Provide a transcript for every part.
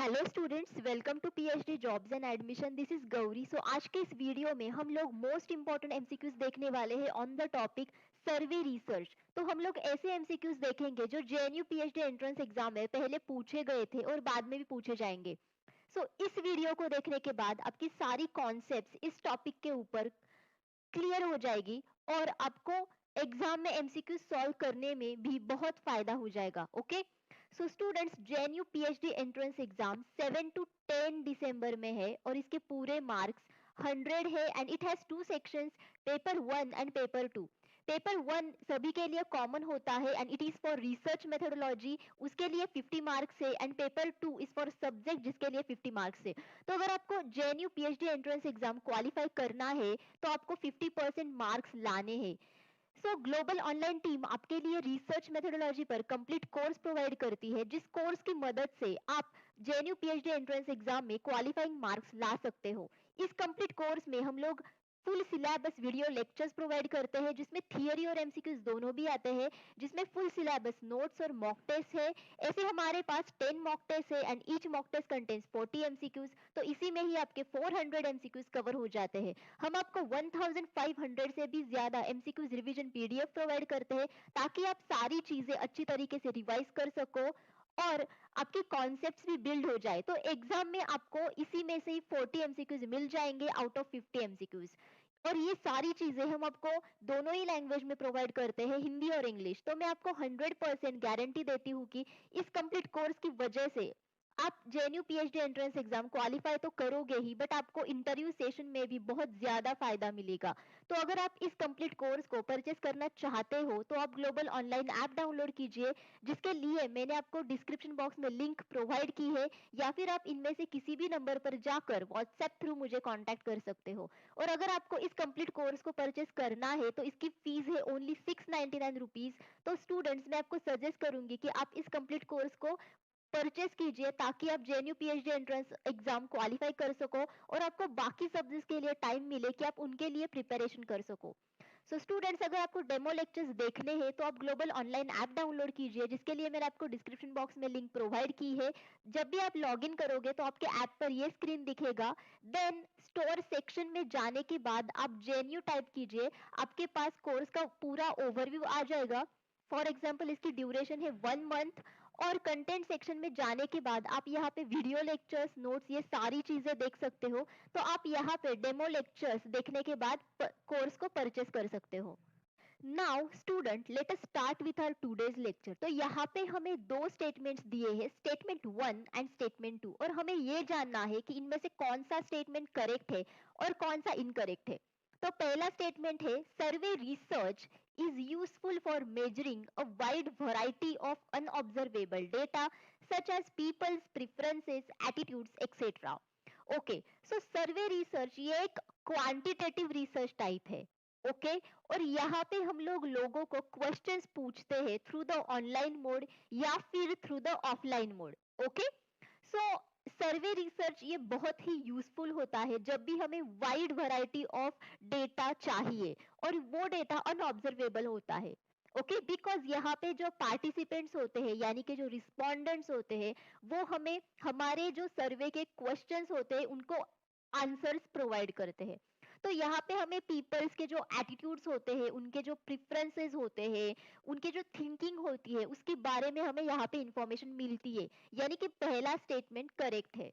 Hello students, welcome to PhD jobs and admission. This is Gauri. So आज के इस video में हम लोग मोस्ट इंपॉर्टेंट एमसीक्यूज देखने वाले हैं on the topic survey research. तो हम लोग ऐसे एमसीक्यूज देखेंगे जो जेएनयू पीएचडी एंट्रेंस एग्जाम में पहले पूछे गए थे और बाद में भी पूछे जाएंगे। इस वीडियो को देखने के बाद आपकी सारी कॉन्सेप्ट्स इस टॉपिक के ऊपर क्लियर हो जाएगी और आपको एग्जाम में एमसीक्यू सॉल्व करने में भी बहुत फायदा हो जाएगा। Okay, so students, JNU PhD entrance exam 7 to 10 दिसंबर में है और इसके पूरे मार्क्स 100 है and it has two sections, paper 1 and paper 2। Paper 1 सभी के लिए कॉमन होता है and it is for research methodology, उसके लिए 50 मार्क्स है and paper 2 is for subject जिसके लिए 50 मार्क्स है। तो अगर आपको JNU PhD entrance exam qualify करना है तो आपको 50% मार्क्स लाने हैं। ग्लोबल ऑनलाइन टीम आपके लिए रिसर्च मेथोडोलॉजी पर कंप्लीट कोर्स प्रोवाइड करती है, जिस कोर्स की मदद से आप जेएनयू पीएचडी एंट्रेंस एग्जाम में क्वालिफाइंग मार्क्स ला सकते हो। इस कंप्लीट कोर्स में हम लोग full syllabus video lectures provide करते हैं, जिसमें थियरी और एमसीक्यूज दोनों भी आते हैं, जिसमें फुल सिलेबस नोट्स और मॉक टेस्ट है। ऐसे हमारे पास 10 मॉक टेस्ट है and each mock test contains 40 MCQs. तो इसी में ही आपके 400 एमसीक्यूज कवर हो जाते हैं। हम आपको 1500 से भी ज्यादा एमसीक्यूज रिवीजन पीडीएफ प्रोवाइड करते हैं, ताकि आप सारी चीजें अच्छी तरीके से रिवाइज कर सको और आपके कॉन्सेप्ट्स भी बिल्ड हो जाए। तो एग्जाम में आपको इसी में से ही 40 एमसीक्यूज मिल जाएंगे आउट ऑफ 50 एमसीक्यूज। और ये सारी चीजें हम आपको दोनों ही लैंग्वेज में प्रोवाइड करते हैं, हिंदी और इंग्लिश। तो मैं आपको 100% गारंटी देती हूँ कि इस कंप्लीट कोर्स की वजह से आप JNU PhD entrance exam qualify तो करोगे ही, बट आपको इंटरव्यू सेशन में भी बहुत ज्यादा फायदा मिलेगा। तो अगर आप इस कंप्लीट कोर्स को परचेस करना चाहते हो तो आप ग्लोबल ऑनलाइन ऐप डाउनलोड कीजिए, जिसके लिए मैंने आपको डिस्क्रिप्शन बॉक्स में लिंक प्रोवाइड की है, या फिर आप इनमें से किसी भी नंबर पर जाकर व्हाट्सएप थ्रू मुझे कांटेक्ट कर सकते हो। और अगर आपको इस कंप्लीट कोर्स को परचेस करना है तो इसकी फीस है ओनली 699 रुपीज। तो स्टूडेंट्स, मैं आपको सजेस्ट करूंगी कि आप इस कंप्लीट कोर्स को परचेस कीजिए, ताकि आप JNU PhD entrance exam qualify कर सको और आपको बाकी सब्जेक्ट्स के लिए टाइम मिले कि आप उनके लिए प्रिपरेशन कर सको। स्टूडेंट्स, अगर आपको डेमो लेक्चर्स देखने हैं तो आप ग्लोबल ऑनलाइन ऐप डाउनलोड कीजिए, जिसके लिए मैंने आपको डिस्क्रिप्शन बॉक्स में लिंक प्रोवाइड की है। जब भी आप लॉग इन करोगे तो आपके ऐप पर ये स्क्रीन दिखेगा। देन स्टोर सेक्शन में जाने के बाद आप जेएनयू टाइप कीजिए, आपके पास कोर्स का पूरा ओवरव्यू आ जाएगा। फॉर एग्जाम्पल, इसकी ड्यूरेशन है 1 मंथ। और कंटेंट सेक्शन में जाने के बाद आप यहाँ पे वीडियो लेक्चर्स, नोट्स, ये सारी चीजें देख सकते हो। तो आप यहाँ पे डेमो लेक्चर्स देखने के बाद कोर्स को परचेस कर सकते हो। Now student, let us start with our today's lecture. तो यहाँ पे हमें दो स्टेटमेंट्स दिए हैं, स्टेटमेंट 1 एंड स्टेटमेंट 2, और हमें ये जानना है कि इनमें से कौन सा स्टेटमेंट करेक्ट है और कौन सा इनकरेक्ट है। तो पहला स्टेटमेंट है, survey research is useful for measuring a wide variety of unobservable data such as people's preferences, attitudes, etc. Okay, so survey research ये एक क्वांटिटेटिव रिसर्च टाइप है। ओके, और यहाँ पे हम लोग लोगों को क्वेश्चंस पूछते हैं थ्रू द ऑनलाइन मोड या फिर through the offline mode. Okay, so survey research ये बहुत ही यूजफुल होता है जब भी हमें वाइड वैरायटी ऑफ डेटा चाहिए और वो डेटा अनऑब्जर्वेबल होता है। ओके, बिकॉज यहाँ पे जो पार्टिसिपेंट्स होते हैं, यानी कि जो रिस्पोंडेंट्स होते हैं, वो हमें हमारे जो सर्वे के क्वेश्चंस होते हैं उनको आंसर्स प्रोवाइड करते हैं। तो यहाँ पे हमें पीपल्स के जो एटीट्यूड्स होते हैं, उनके जो प्रेफरेंसेस होते हैं, उनके जो थिंकिंग होती है, उसके बारे में हमें यहाँ पे इंफॉर्मेशन मिलती है। यानी कि पहला स्टेटमेंट करेक्ट है।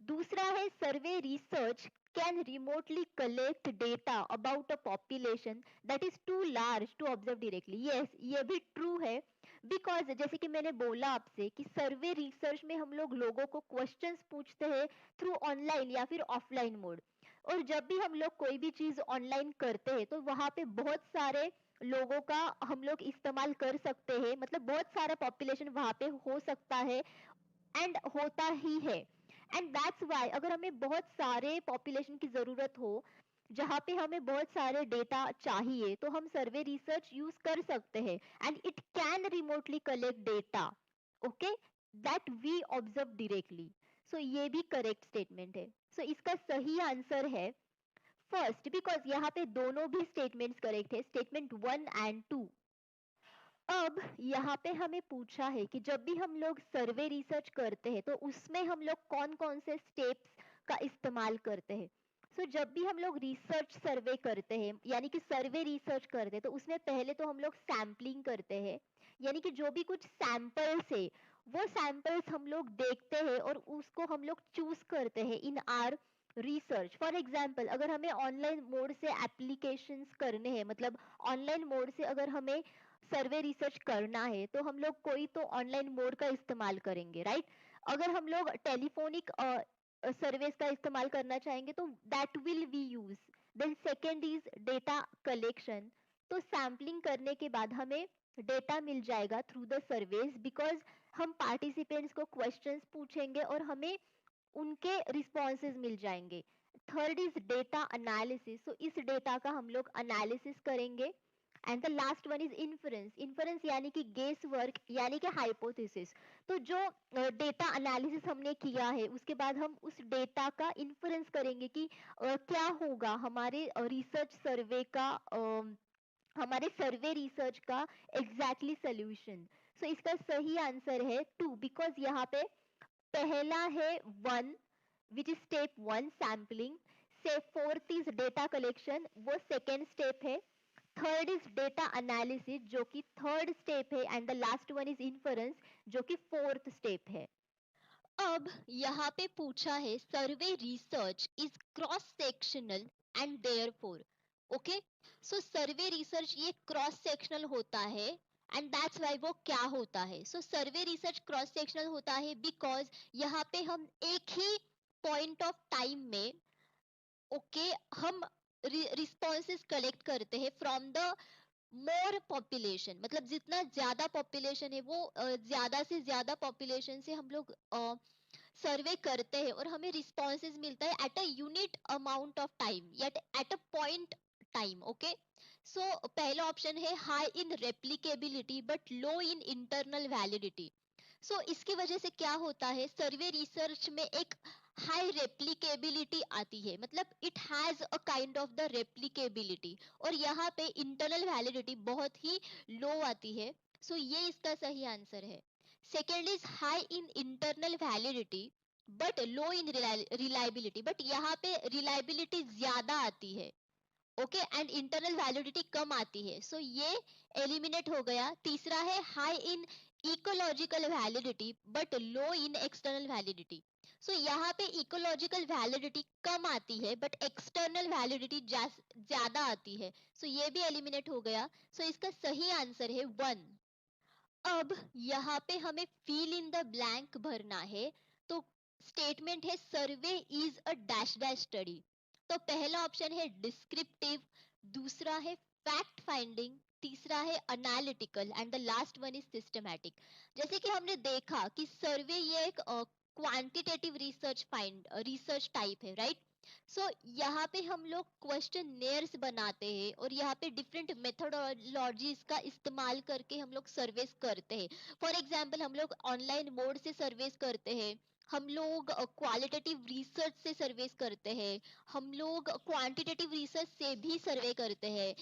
दूसरा है, survey research can remotely collect data about a population that is too large to observe directly. Yes, ये भी ट्रू है, बिकॉज जैसे कि मैंने बोला आपसे कि सर्वे रिसर्च में हम लोग लोगों को क्वेश्चंस पूछते हैं थ्रू ऑनलाइन या फिर ऑफलाइन मोड। और जब भी हम लोग कोई भी चीज ऑनलाइन करते हैं तो वहां पे बहुत सारे लोगों का हम लोग इस्तेमाल कर सकते हैं, मतलब बहुत सारा पॉपुलेशन वहां पे हो सकता है एंड होता ही है। एंड दैट्स वाई अगर हमें बहुत सारे पॉपुलेशन की जरूरत हो, जहाँ पे हमें बहुत सारे डेटा चाहिए, तो हम सर्वे रिसर्च यूज कर सकते हैं and it can remotely collect data, okay, that we observe directly. So ये भी करेक्ट स्टेटमेंट है। इसका सही आंसर है फर्स्ट, बिकॉज यहाँ पे दोनों भी स्टेटमेंट्स करेक्ट है, स्टेटमेंट 1 एंड 2। अब यहाँ पे हमें पूछा है कि जब भी हम लोग सर्वे रिसर्च करते हैं तो उसमें हम लोग कौन कौन से स्टेप्स का इस्तेमाल करते हैं। जब भी हम लोग रिसर्च सर्वे करते हैं यानी कि सर्वे रिसर्च करते हैं तो उसमें पहले तो हम लोग सैम्पलिंग करते हैं, यानी कि जो भी कुछ सैंपल्स है वो सैंपल्स हम लोग देखते हैं और उसको हम लोग चूज करते हैं इन आर रिसर्च। फॉर एग्जाम्पल अगर हमें ऑनलाइन मोड से एप्लीकेशंस करने हैं, मतलब ऑनलाइन मोड से अगर हमें सर्वे रिसर्च करना है तो हम लोग कोई तो ऑनलाइन मोड का इस्तेमाल करेंगे, राइट। अगर हम लोग टेलीफोनिक सर्वेस का इस्तेमाल करना चाहेंगे तो that will be use. Then second is data collection. तो सैम्पलिंग करने के बाद हमें डेटा मिल जाएगा थ्रू द सर्वेज, बिकॉज हम पार्टिसिपेंट्स को क्वेश्चंस पूछेंगे और हमें उनके रिस्पॉन्सेज मिल जाएंगे। Third is data analysis. इस डेटा का हम लोग एनालिसिस करेंगे। And the last one is inference. Inference यानी कि गेस वर्क यानी कि हाइपोथेसिस। तो जो डेटा एनालिसिस हमने किया है उसके बाद हम उस डेटा का इन्फ्रेंस करेंगे कि क्या होगा हमारे रिसर्च सर्वे का, हमारे सर्वे रिसर्च का एग्जैक्टली सोल्यूशन। इसका सही आंसर है टू, बिकॉज यहाँ पे पहला है one which is step one sampling, से फोर्थ इज डेटा कलेक्शन वो सेकेंड स्टेप है, थर्ड इज डेटा एनालिसिस जो कि थर्ड स्टेप है, and the last one is inference जो कि फोर्थ स्टेप है। अब यहाँ पे पूछा है survey research is cross sectional and therefore, okay. Survey research ये क्रॉस सेक्शनल होता है एंड दैट्स वाई वो क्या होता है। सर्वे रिसर्च क्रॉस सेक्शनल होता है बिकॉज यहाँ पे हम एक ही पॉइंट ऑफ टाइम में, ओके, हम रिस्पॉन्सेस कलेक्ट करते हैं फ्रॉम द मोर पॉपुलेशन। मतलब जितना ज्यादा पॉपुलेशन है वो ज्यादा से ज्यादा पॉपुलेशन से हम लोग सर्वे करते हैं और हमें रिस्पॉन्सेज मिलता है at a unit amount of time या at a point time, okay. पहला ऑप्शन है high in replicability but low in internal validity. इसकी वजह से क्या होता है, सर्वे रिसर्च में एक हाई रेप्लिकेबिलिटी आती है, मतलब it has a kind of the replicability, और यहाँ पे इंटरनल वैलिडिटी बहुत ही लो आती है। ये इसका सही आंसर है। Second is high in internal validity but low in reliability, but यहाँ पे रिलायबिलिटी ज्यादा आती है, ओके, एंड इंटरनल वैलिडिटी कम आती है। ये एलिमिनेट हो गया। तीसरा है high in ecological validity but low in external validity. यहाँ पे इकोलॉजिकल वैलिडिटी कम आती है बट एक्सटर्नल वैलिडिटी ज्यादा आती है। ये भी एलिमिनेट हो गया। इसका सही आंसर है वन। अब यहाँ पे हमें फिल इन द ब्लैंक भरना है। तो स्टेटमेंट है सर्वे is a dash dash study. तो पहला ऑप्शन है डिस्क्रिप्टिव, दूसरा है फैक्ट फाइंडिंग, तीसरा है analytical and the last one is systematic. जैसे कि हमने देखा कि सर्वे ये एक क्वांटिटेटिव रिसर्च टाइप है, राइट। यहाँ पे हम लोग क्वेश्चनेयर्स बनाते हैं और यहाँ पे डिफरेंट मेथोडोलॉजीज का इस्तेमाल करके हम लोग सर्वेस करते हैं। फॉर एग्जाम्पल हम लोग ऑनलाइन मोड से सर्वेस करते हैं, हम लोग क्वालिटेटिव रिसर्च से सर्वेस करते हैं, हम लोग क्वांटिटेटिव रिसर्च से भी सर्वे करते हैं,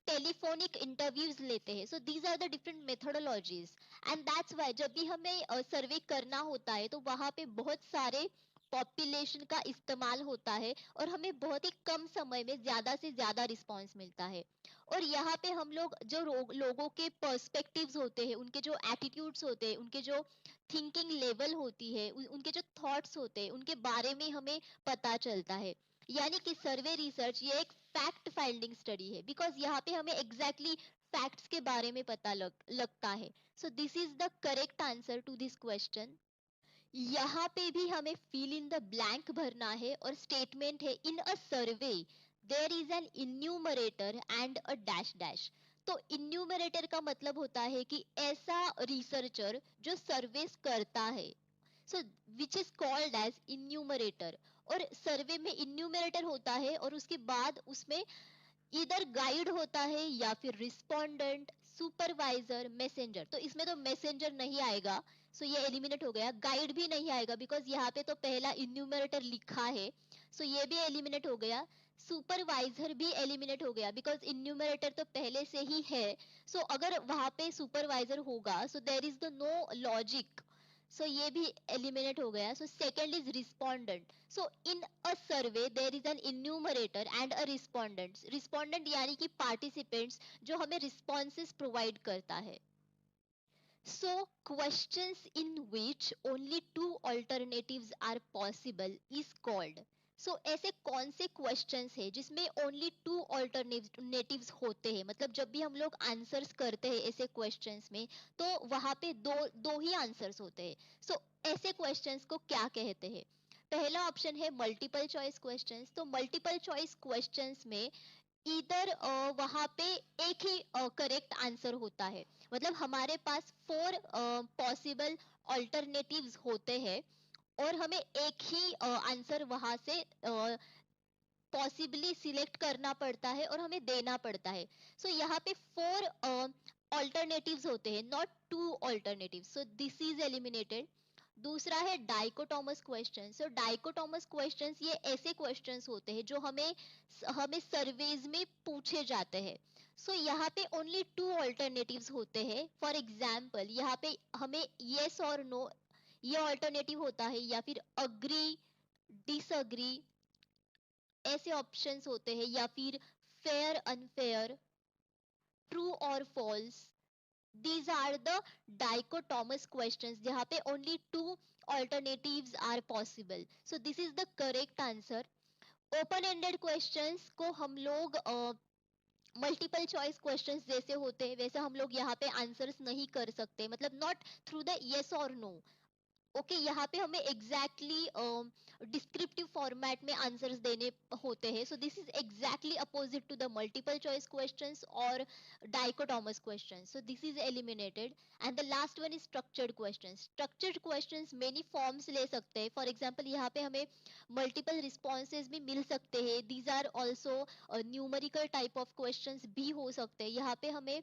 टेलीफोनिक इंटरव्यूज लेते हैं। These are the different methodologies and that's why जब भी हमें सर्वे करना होता है तो वहां पे बहुत सारे पॉपुलेशन का इस्तेमाल होता है और हमें बहुत ही कम समय में ज्यादा से ज्यादा रिस्पांस मिलता है। और यहाँ पे हम लोग जो लोगों के पर्सपेक्टिव्स होते हैं, उनके जो एटीट्यूड्स होते हैं, उनके जो थिंकिंग लेवल होती है, उनके जो थॉट्स होते हैं, उनके बारे में हमें पता चलता है। यानी कि सर्वे रिसर्च ये एक फैक्ट फाइंडिंग स्टडी है, बिकॉज यहाँ पे हमें एग्जैक्टली फैक्ट्स के बारे में पता लगता है। This is the correct answer to this question. यहाँ पे भी हमें फिल इन द ब्लैंक भरना है और स्टेटमेंट है in a survey there is an enumerator and a dash dash. तो इन्यूमरेटर का मतलब होता है कि ऐसा रिसर्चर जो सर्वेस करता है, which is called as enumerator. और सर्वे में इन्यूमरेटर होता है और उसके बाद उसमें इधर गाइड होता है या फिर रिस्पोंडेंट, सुपरवाइजर, मैसेंजर। तो इसमें तो मैसेंजर नहीं आएगा, ये एलिमिनेट हो गया। गाइड भी नहीं आएगा बिकॉज यहाँ पे तो पहला इन्यूमरेटर लिखा है, ये भी एलिमिनेट हो गया। सुपरवाइजर भी एलिमिनेट हो गया बिकॉज इन्यूमरेटर तो पहले से ही है. सो अगर वहां पे सुपरवाइजर होगा so there is the no logic. So ये भी एलिमिनेट हो गया. So second is respondent. So in a survey there is an enumerator and a respondent. Respondent यानी कि पार्टिसिपेंट्स जो हमें रिस्पॉन्सेस प्रोवाइड करता है. So, questions in which only two alternatives are possible is called. So, ऐसे कौन से questions है जिसमें only two alternatives होते हैं. मतलब जब भी हम लोग answers करते हैं ऐसे questions में तो वहां पे दो दो ही answers होते हैं. So, ऐसे questions को क्या कहते हैं. पहला ऑप्शन है मल्टीपल चॉइस क्वेश्चंस. तो मल्टीपल चॉइस क्वेश्चंस में इधर वहां पे एक ही करेक्ट आंसर होता है. मतलब हमारे पास 4 पॉसिबल ऑल्टरनेटिव्स होते हैं और हमें एक ही आंसर वहां से पॉसिबली सिलेक्ट करना पड़ता है और हमें देना पड़ता है. सो यहाँ पे 4 ऑल्टरनेटिव्स होते हैं, not 2 alternatives. So this is eliminated. दूसरा है डाइकोटोमस क्वेश्चन. सो डाइकोटोमस क्वेश्चंस ये ऐसे क्वेश्चंस होते हैं जो हमें हमें सर्वेज में पूछे जाते हैं. सो यहाँ पे ओनली 2 ऑल्टरनेटिव्स होते हैं. फॉर एग्जाम्पल यहाँ पे हमें येस और नो ये ऑल्टरनेटिव होता है या फिर अग्री, डिसअग्री ऐसे ऑप्शंस होते हैं या फिर फेयर अनफेयर, ट्रू और false. These are the dichotomous questions जहाँ पे only two alternatives are possible. So this is the correct answer. Open ended questions को हम लोग मल्टीपल चॉइस क्वेश्चंस जैसे होते हैं वैसे हम लोग यहाँ पे आंसर्स नहीं कर सकते. मतलब नॉट थ्रू द यस और नो. ओके यहाँ पे हमें एग्जैक्टली डिस्क्रिप्टिव फॉर्मेट में आंसर्स देने होते हैं. So this is exactly opposite to the multiple choice questions और dichotomous questions. So this is eliminated. And the last one is structured questions. Structured questions many forms ले सकते हैं. For example यहाँ पे हमें मल्टीपल रिस्पॉन्सेज भी मिल सकते हैं. These are also numerical type of questions भी हो सकते हैं. यहाँ पे हमें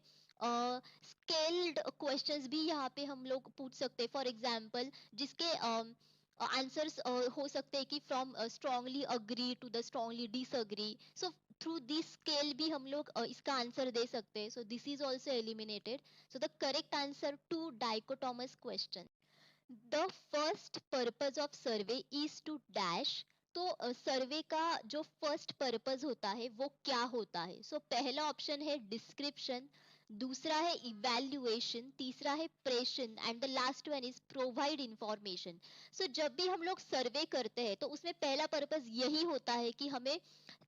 स्केल्ड क्वेश्चंस भी यहाँ पे हम लोग पूछ सकते हैं. फॉर एग्जांपल जिसके आंसर्स हो सकते हैं कि from strongly agree to the strongly disagree. So through this scale भी हम लोग इसका आंसर दे सकते हैं. So this is also eliminated. So the correct answer to dichotomous question. The first purpose of survey is to dash. तो survey का जो फर्स्ट पर्पज होता है वो क्या होता है. सो पहला ऑप्शन है डिस्क्रिप्शन, दूसरा है इवैल्यूएशन, तीसरा है प्रेशन and the last one is provide information. So जब भी हम लोग सर्वे करते हैं तो उसमें पहला पर्पज यही होता है कि हमें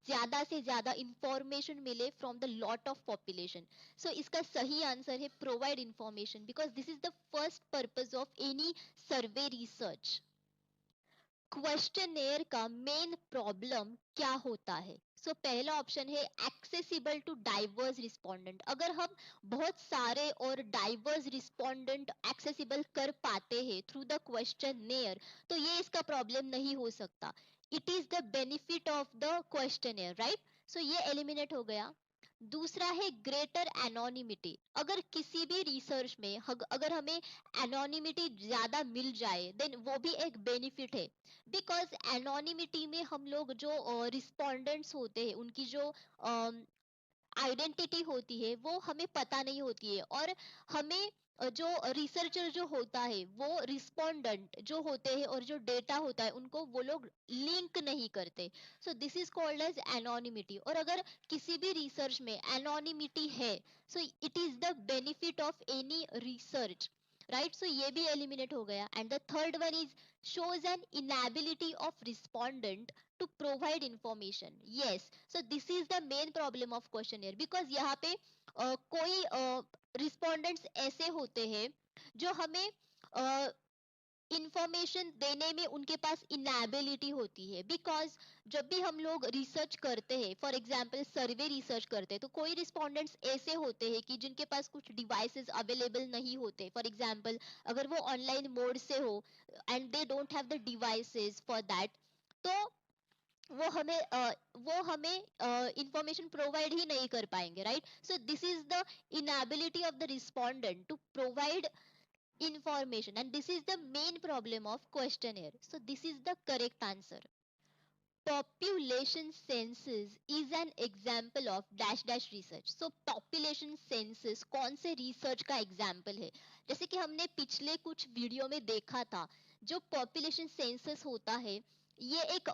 ज्यादा से ज्यादा इंफॉर्मेशन मिले from the lot of population. So इसका सही आंसर है provide information because this is the first purpose of any survey research. Questionnaire का मेन प्रॉब्लम क्या होता है. सो पहला ऑप्शन है एक्सेसिबल टू डाइवर्स रिस्पोंडेंट. अगर हम बहुत सारे और डाइवर्स रिस्पोंडेंट एक्सेसिबल कर पाते हैं थ्रू द क्वेश्चनेयर तो ये इसका प्रॉब्लम नहीं हो सकता. It is the benefit of the questionnaire, right. So ये एलिमिनेट हो गया. दूसरा है ग्रेटर एनोनिमिटी. अगर किसी भी रिसर्च में अगर हमें एनोनिमिटी ज्यादा मिल जाए देन वो भी एक बेनिफिट है. बिकॉज एनोनिमिटी में हम लोग जो रिस्पोंडेंट्स होते हैं उनकी जो आइडेंटिटी होती है वो हमें पता नहीं होती है. और हमें जो रिसर्चर जो होता है वो रिस्पोंडेंट जो होते हैं और जो डेटा होता है उनको वो लोग लिंक नहीं करते. So this is called as anonymity. और अगर किसी भी रिसर्च में एनोनिमिटी है so it is the benefit of any research, right. So ये भी एलिमिनेट हो गया. And the third one is shows an inability of respondent to provide information. Yes, so this is the main problem of questionnaire because यहाँ पे कोई respondents ऐसे होते हैं जो हमें इंफॉर्मेशन देने में उनके पास इनएबिलिटी होती है. बिकॉज जब भी हम लोग रिसर्च करते हैं फॉर एग्जांपल सर्वे रिसर्च करते हैं तो कोई रिस्पोंडेंट्स ऐसे होते हैं कि जिनके पास कुछ डिवाइसेस अवेलेबल नहीं होते. फॉर एग्जांपल अगर वो ऑनलाइन मोड से हो and they don't have the devices for that तो वो हमें इंफॉर्मेशन प्रोवाइड ही नहीं कर पाएंगे, right. So this is the inability of the respondent to provide information and this is the main problem of questionnaire. So this is the correct answer. population census is an example of dash dash research. So population census कौन से research का example है? जैसे कि हमने पिछले कुछ video में देखा था, जो population census होता है ये एक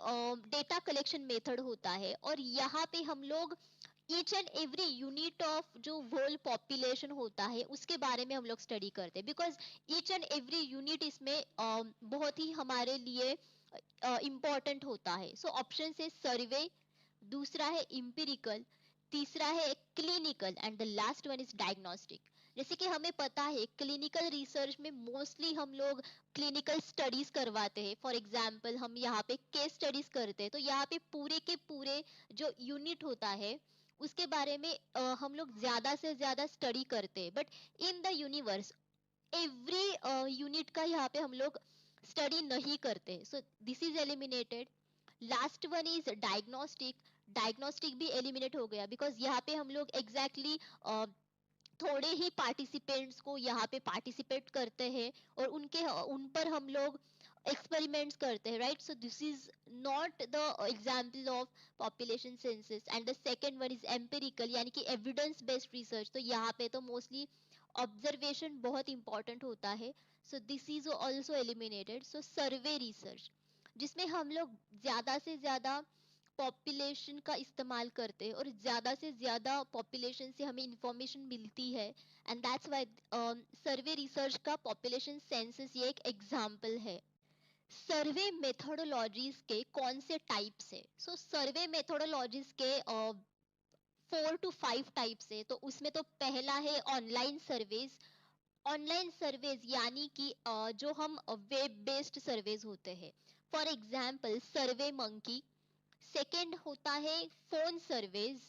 डेटा कलेक्शन मेथड होता है, और यहाँ पे हम लोग each and every unit of जो होल पॉपुलेशन होता है उसके बारे में हम लोग स्टडी करते हैं, because each and every unit इसमें बहुत ही हमारे लिए इम्पोर्टेंट होता है. सो ऑप्शन है सर्वे, दूसरा है इम्पिरिकल, तीसरा है clinical, and the last one is diagnostic. जैसे कि हमें पता है क्लिनिकल रिसर्च में मोस्टली हम लोग क्लिनिकल स्टडीज करवाते हैं. फॉर एग्जांपल हम यहाँ पे केस स्टडीज करते हैं, तो यहाँ पे पूरे के पूरे जो यूनिट होता है उसके बारे में हम लोग ज्यादा से ज्यादा स्टडी करते हैं. But in the universe every unit का यहाँ पे हम लोग स्टडी नहीं करते. So this is eliminated. Last one is diagnostic. Diagnostic भी एलिमिनेट हो गया, बिकॉज यहाँ पे हम लोग एग्जैक्टली थोड़े ही पार्टिसिपेंट्स को यहाँ पे पार्टिसिपेट करते हैं और उन पर हम लोग एक्सपेरिमेंट्स करते हैं, right. So this is not the example of population census. And the second one is empirical, यानी कि एविडेंस बेस्ड रिसर्च. तो यहाँ पे तो मोस्टली ऑब्जर्वेशन बहुत इंपॉर्टेंट होता है. सो this is also eliminated. So survey research, जिसमें हम लोग ज्यादा से ज्यादा पॉपुलेशन का इस्तेमाल करते हैं और ज्यादा से ज्यादा पॉपुलेशन से हमें इंफॉर्मेशन मिलती है, and that's why survey research का पॉपुलेशन सेंसस ये एक एग्जांपल है. सर्वे मेथोडोलॉजीज के कौन से टाइप्स है? सो सर्वे मेथोडोलॉजीज के 4 to 5 टाइप्स है. तो उसमें तो पहला है ऑनलाइन सर्वेज. ऑनलाइन सर्वेज यानी कि जो हम वेब बेस्ड सर्वेज होते हैं. For example survey monkey. Second होता है फोन सर्वेज.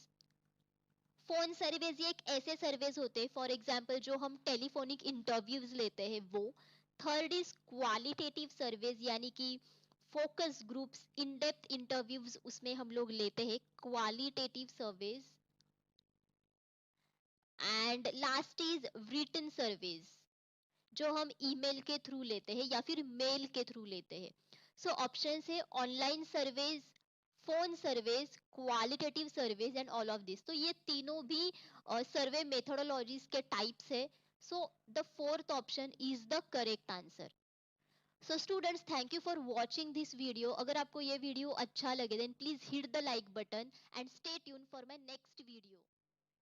फोन सर्वेज ये एक ऐसे सर्वेज होते हैं, फॉर एग्जांपल जो हम टेलीफोनिक इंटरव्यूज लेते हैं वो. थर्ड इज क्वालिटेटिव सर्वेज, यानी कि focus groups in depth interviews उसमें हम लोग लेते हैं qualitative surveys. And last is written surveys, जो हम ईमेल के थ्रू लेते हैं या फिर मेल के थ्रू लेते हैं. सो ऑप्शंस है online surveys, phone surveys, qualitative surveys and all of this. तो ये तीनों भी सर्वे मेथोडोलॉजीज के टाइप्स है. So the fourth option is the correct answer. So students, thank you for watching this video. अगर आपको ये वीडियो अच्छा लगे then please hit the like button and stay tune for my next video.